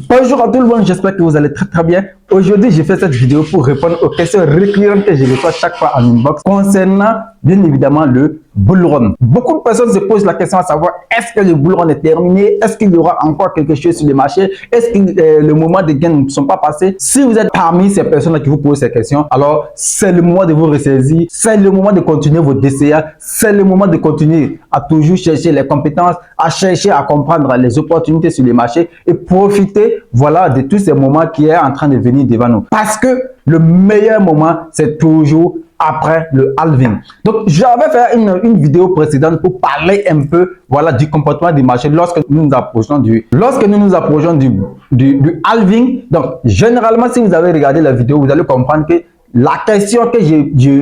Bonjour à tout le monde, j'espère que vous allez très bien. Aujourd'hui, j'ai fait cette vidéo pour répondre aux questions récurrentes que je reçois chaque fois en inbox concernant bien évidemment le bull run. Beaucoup de personnes se posent la question à savoir est-ce que le bull run est terminé? Est-ce qu'il y aura encore quelque chose sur le marché? Est-ce que le moment des gains ne sont pas passés? Si vous êtes parmi ces personnes qui vous posent ces questions, alors c'est le moment de vous ressaisir, c'est le moment de continuer vos DCA, c'est le moment de continuer à toujours chercher les compétences, à chercher à comprendre les opportunités sur les marchés et profiter voilà de tous ces moments qui est en train de venir devant nous. Parce que le meilleur moment, c'est toujours après le halving. Donc, j'avais fait une vidéo précédente pour parler un peu voilà, du comportement du marché lorsque nous nous approchons du halving. Donc, généralement, si vous avez regardé la vidéo, vous allez comprendre que la question que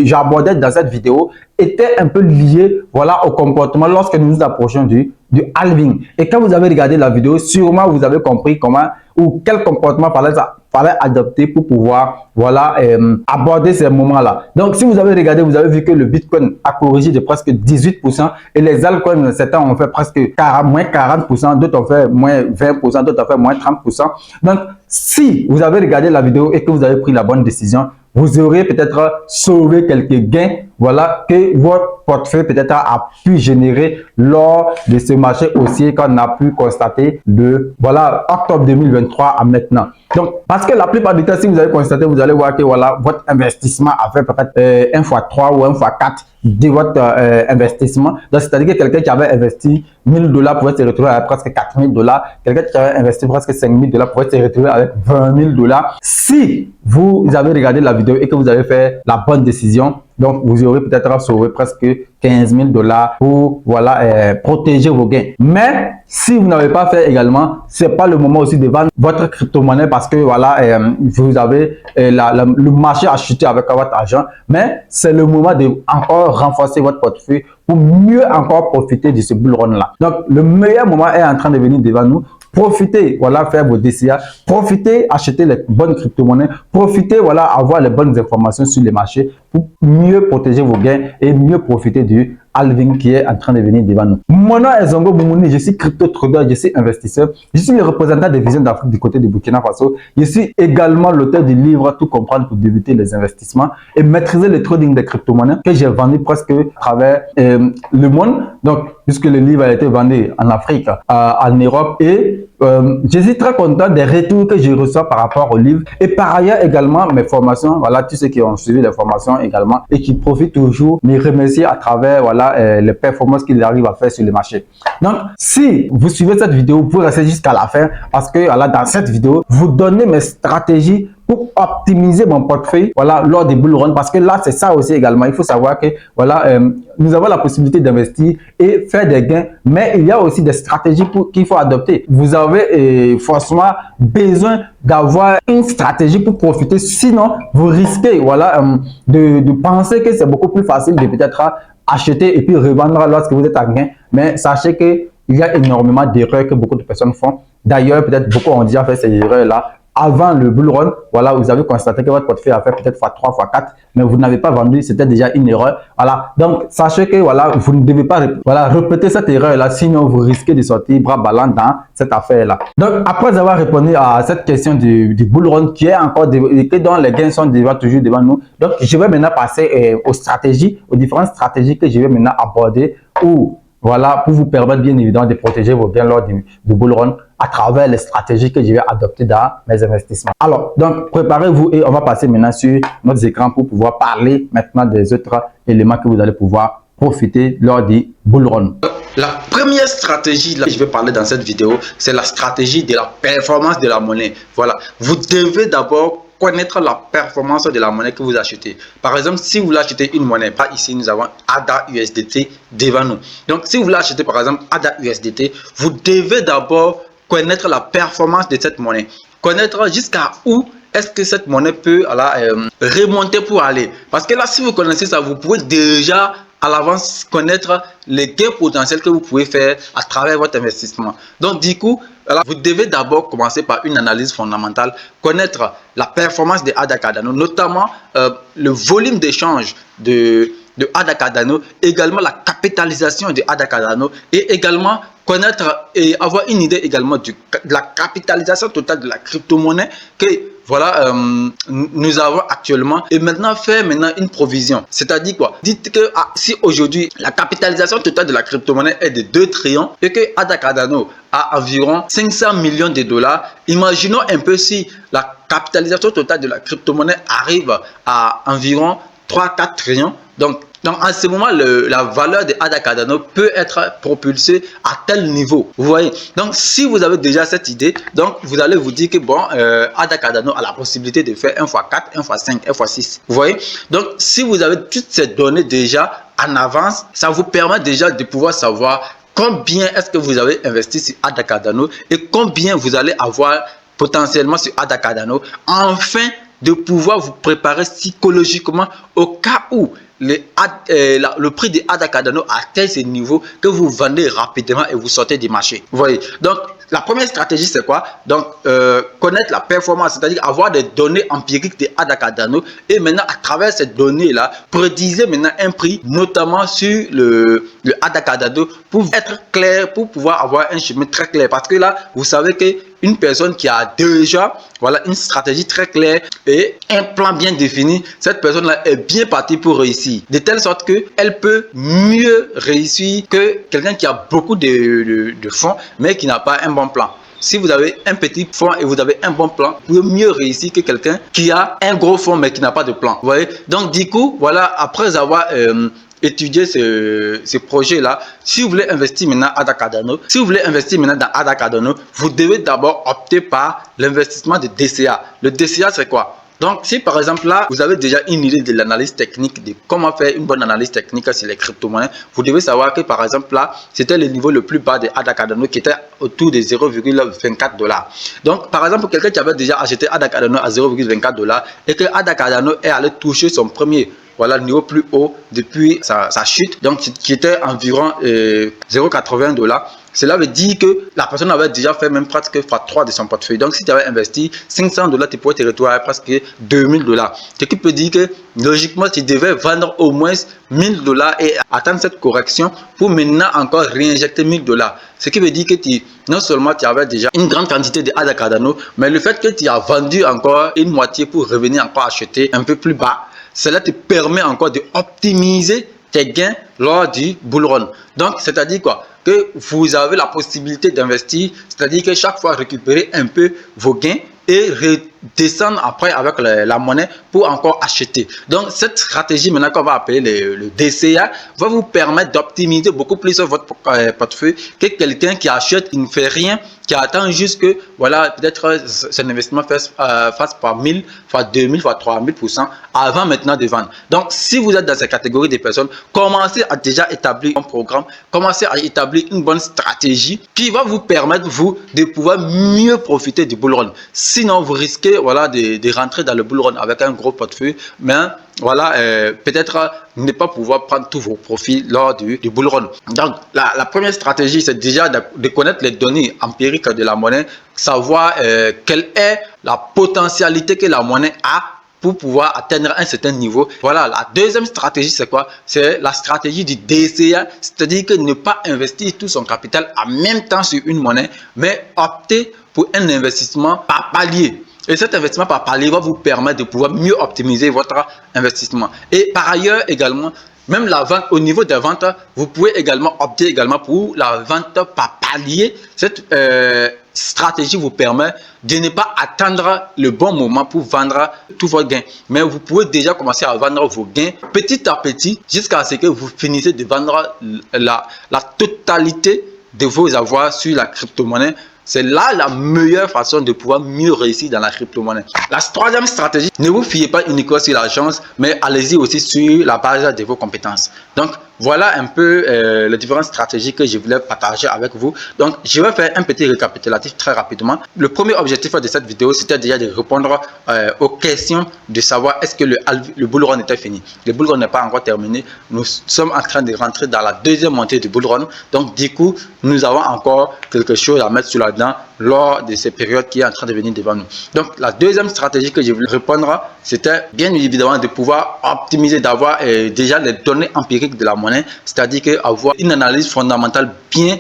j'abordais dans cette vidéo était un peu liée voilà, au comportement lorsque nous nous approchons du halving. Et quand vous avez regardé la vidéo, sûrement vous avez compris comment ou quel comportement fallait adopter pour pouvoir voilà, aborder ces moments-là. Donc, si vous avez regardé, vous avez vu que le Bitcoin a corrigé de presque 18% et les altcoins, certains ont fait presque moins 40%, d'autres ont fait moins 20%, d'autres ont fait moins 30%. Donc, si vous avez regardé la vidéo et que vous avez pris la bonne décision, vous aurez peut-être sauvé quelques gains voilà, que votre portefeuille peut-être a pu générer lors de ce marché haussier qu'on a pu constater de voilà, octobre 2023 à maintenant. Donc, parce que la plupart du temps, si vous avez constaté, vous allez voir que voilà, votre investissement a fait peut-être 1 fois 3 ou 1 fois 4 de votre investissement. Donc, c'est-à-dire que quelqu'un qui avait investi $1000 pouvait se retrouver avec presque $4000. Quelqu'un qui avait investi presque $5000 pouvait se retrouver avec $20 000. Si vous avez regardé la vidéo et que vous avez fait la bonne décision, donc vous aurez peut-être sauvé presque $15 000 pour voilà, protéger vos gains. Mais si vous n'avez pas fait également, c'est pas le moment aussi de vendre votre crypto-monnaie parce que voilà, vous avez le marché a chuté avec votre argent. Mais c'est le moment de encore renforcer votre portefeuille pour mieux encore profiter de ce bull run là. Donc le meilleur moment est en train de venir devant nous. Profitez, voilà, faire vos DCA, profitez, acheter les bonnes crypto-monnaies, profitez, voilà, avoir les bonnes informations sur les marchés pour mieux protéger vos gains et mieux profiter du halving qui est en train de venir devant nous. Mon nom est Zongo Boumouni, je suis crypto trader, je suis investisseur, je suis le représentant des visions d'Afrique du côté de Burkina Faso. Je suis également l'auteur du livre Tout comprendre pour débuter les investissements et maîtriser le trading des crypto-monnaies que j'ai vendu presque à travers le monde. Donc, puisque le livre a été vendu en Afrique, en Europe et je suis très content des retours que je reçois par rapport au livre et par ailleurs également mes formations, voilà, tous ceux qui ont suivi les formations également et qui profitent toujours, me remercier à travers voilà, les performances qu'ils arrivent à faire sur le marché. Donc, si vous suivez cette vidéo, vous pouvez rester jusqu'à la fin parce que voilà, dans cette vidéo, vous donnez mes stratégies pour optimiser mon portefeuille voilà, lors des bull run parce que là, c'est ça aussi également. Il faut savoir que voilà, nous avons la possibilité d'investir et faire des gains, mais il y a aussi des stratégies qu'il faut adopter. Vous avez forcément besoin d'avoir une stratégie pour profiter, sinon vous risquez voilà, de penser que c'est beaucoup plus facile de peut-être acheter et puis revendre lorsque vous êtes en gain, mais sachez qu'il y a énormément d'erreurs que beaucoup de personnes font. D'ailleurs, peut-être beaucoup ont déjà fait ces erreurs-là. Avant le bull run, voilà, vous avez constaté que votre portefeuille a fait peut-être fois 3, fois 4, mais vous n'avez pas vendu, c'était déjà une erreur. Voilà, donc sachez que voilà, vous ne devez pas voilà, répéter cette erreur-là, sinon vous risquez de sortir bras ballants dans cette affaire-là. Donc, après avoir répondu à cette question du bull run qui est encore, dont les gains sont toujours devant nous, donc je vais maintenant passer aux stratégies, aux différentes stratégies que je vais maintenant aborder ou voilà, pour vous permettre bien évidemment de protéger vos gains lors du bull run à travers les stratégies que je vais adopter dans mes investissements. Alors, donc, préparez-vous et on va passer maintenant sur notre écran pour pouvoir parler maintenant des autres éléments que vous allez pouvoir profiter lors du bull run. La première stratégie que je vais parler dans cette vidéo, c'est la stratégie de la performance de la monnaie. Voilà, vous devez d'abord connaître la performance de la monnaie que vous achetez. Par exemple, si vous voulez acheter une monnaie, pas ici, nous avons ADA USDT devant nous. Donc, si vous voulez acheter par exemple ADA USDT, vous devez d'abord connaître la performance de cette monnaie. Connaître jusqu'à où est-ce que cette monnaie peut remonter pour aller. Parce que là, si vous connaissez ça, vous pouvez déjà à l'avance connaître les gains potentiels que vous pouvez faire à travers votre investissement. Donc du coup, alors, vous devez d'abord commencer par une analyse fondamentale, connaître la performance de ADA Cardano, notamment le volume d'échange de de ADA Cardano, également la capitalisation de ADA Cardano et également connaître et avoir une idée également de la capitalisation totale de la crypto-monnaie que voilà, nous avons actuellement et maintenant faire une provision. C'est-à-dire quoi? Dites que si aujourd'hui la capitalisation totale de la crypto-monnaie est de 2 trillions et que ADA Cardano a environ 500 millions de dollars, imaginons un peu si la capitalisation totale de la crypto-monnaie arrive à environ 3-4 trillions. Donc, en ce moment, la valeur de ADA Cardano peut être propulsée à tel niveau. Vous voyez? Donc, si vous avez déjà cette idée, donc vous allez vous dire que bon, ADA Cardano a la possibilité de faire 1x4, 1x5, 1x6. Vous voyez? Donc, si vous avez toutes ces données déjà en avance, ça vous permet déjà de pouvoir savoir combien est-ce que vous avez investi sur ADA Cardano et combien vous allez avoir potentiellement sur ADA Cardano, afin de pouvoir vous préparer psychologiquement au cas où le prix de ADA Cardano atteint ce niveau que vous vendez rapidement et vous sortez du marché. Vous voyez? Donc, la première stratégie, c'est quoi? Donc, connaître la performance, c'est-à-dire avoir des données empiriques de ADA Cardano et maintenant, à travers ces données-là, prédiser maintenant un prix, notamment sur le ADA Cardano, pour être clair, pour pouvoir avoir un chemin très clair. Parce que là, vous savez qu'une personne qui a déjà voilà, une stratégie très claire et un plan bien défini, cette personne-là est bien partie pour réussir. De telle sorte qu'elle peut mieux réussir que quelqu'un qui a beaucoup de fonds, mais qui n'a pas un bon plan. Si vous avez un petit fonds et vous avez un bon plan, vous pouvez mieux réussir que quelqu'un qui a un gros fonds mais qui n'a pas de plan. Vous voyez? Donc, du coup, voilà, après avoir étudier ce projet-là, si vous voulez investir maintenant à ADA Cardano, si vous voulez investir maintenant dans ADA Cardano, vous devez d'abord opter par l'investissement de DCA. Le DCA, c'est quoi? Donc, si par exemple là, vous avez déjà une idée de l'analyse technique, de comment faire une bonne analyse technique sur les crypto-monnaies, vous devez savoir que par exemple là, c'était le niveau le plus bas de ADA Cardano qui était autour de 0,24 $. Donc, par exemple, quelqu'un qui avait déjà acheté ADA Cardano à 0,24 $ et que ADA Cardano est allé toucher son premier voilà le niveau plus haut depuis sa chute, donc qui était environ 0,80 $. Cela veut dire que la personne avait déjà fait même presque x3 de son portefeuille. Donc, si tu avais investi 500 $, tu pourrais te retrouver à presque 2000 $. Ce qui peut dire que logiquement, tu devais vendre au moins 1000 $ et attendre cette correction pour maintenant encore réinjecter 1000 $. Ce qui veut dire que non seulement tu avais déjà une grande quantité de ADA Cardano, mais le fait que tu as vendu encore une moitié pour revenir encore acheter un peu plus bas, cela te permet encore d'optimiser tes gains lors du bull run. Donc, c'est-à-dire quoi? Que vous avez la possibilité d'investir, c'est-à-dire que chaque fois récupérer un peu vos gains et redescendre après avec la monnaie pour encore acheter. Donc, cette stratégie maintenant qu'on va appeler le DCA va vous permettre d'optimiser beaucoup plus votre portefeuille que quelqu'un qui achète, qui ne fait rien, qui attend juste que voilà, peut-être son investissement fasse par 1000, fois 2000, fois 3000% avant maintenant de vendre. Donc, si vous êtes dans cette catégorie de personnes, commencez à déjà établir un programme, commencez à établir une bonne stratégie qui va vous permettre, vous, de pouvoir mieux profiter du bull run. Sinon, vous risquez voilà, de rentrer dans le bull run avec un gros portefeuille, mais voilà, peut-être ne pas pouvoir prendre tous vos profits lors du bull run. Donc, la première stratégie, c'est déjà de connaître les données empiriques de la monnaie, savoir quelle est la potentialité que la monnaie a pour pouvoir atteindre un certain niveau. Voilà, la deuxième stratégie, c'est quoi? C'est la stratégie du DCA, c'est-à-dire que ne pas investir tout son capital en même temps sur une monnaie, mais opter pour un investissement par palier. Et cet investissement par palier va vous permettre de pouvoir mieux optimiser votre investissement. Et par ailleurs également, même la vente, au niveau des ventes, vous pouvez également opter également pour la vente par palier. Cette stratégie vous permet de ne pas attendre le bon moment pour vendre tous vos gains. Mais vous pouvez déjà commencer à vendre vos gains petit à petit jusqu'à ce que vous finissez de vendre la totalité de vos avoirs sur la crypto-monnaie. C'est là la meilleure façon de pouvoir mieux réussir dans la crypto-monnaie. La troisième stratégie, ne vous fiez pas uniquement sur la chance, mais allez-y aussi sur la base de vos compétences. Donc, voilà un peu les différentes stratégies que je voulais partager avec vous. Donc, je vais faire un petit récapitulatif très rapidement. Le premier objectif de cette vidéo, c'était déjà de répondre aux questions de savoir est-ce que le bull run était fini. Le bull run n'est pas encore terminé. Nous sommes en train de rentrer dans la deuxième montée du bull run. Donc, du coup, nous avons encore quelque chose à mettre sur la dent lors de ces périodes qui est en train de venir devant nous. Donc, la deuxième stratégie que je voulais répondre, c'était bien évidemment de pouvoir optimiser, d'avoir déjà les données empiriques de la monnaie, c'est-à-dire avoir une analyse fondamentale bien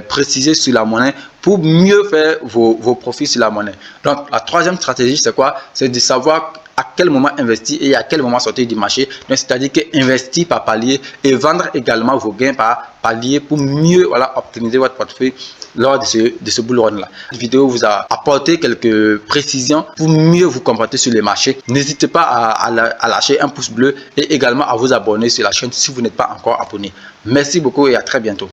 précisée sur la monnaie pour mieux faire vos profits sur la monnaie. Donc, la troisième stratégie, c'est quoi? C'est de savoir à quel moment investir et à quel moment sortir du marché. C'est-à-dire que investir par palier et vendre également vos gains par palier pour mieux optimiser votre portefeuille lors de ce bull run là. Cette vidéo vous a apporté quelques précisions pour mieux vous comporter sur les marchés. N'hésitez pas à lâcher un pouce bleu et également à vous abonner sur la chaîne si vous n'êtes pas encore abonné. Merci beaucoup et à très bientôt.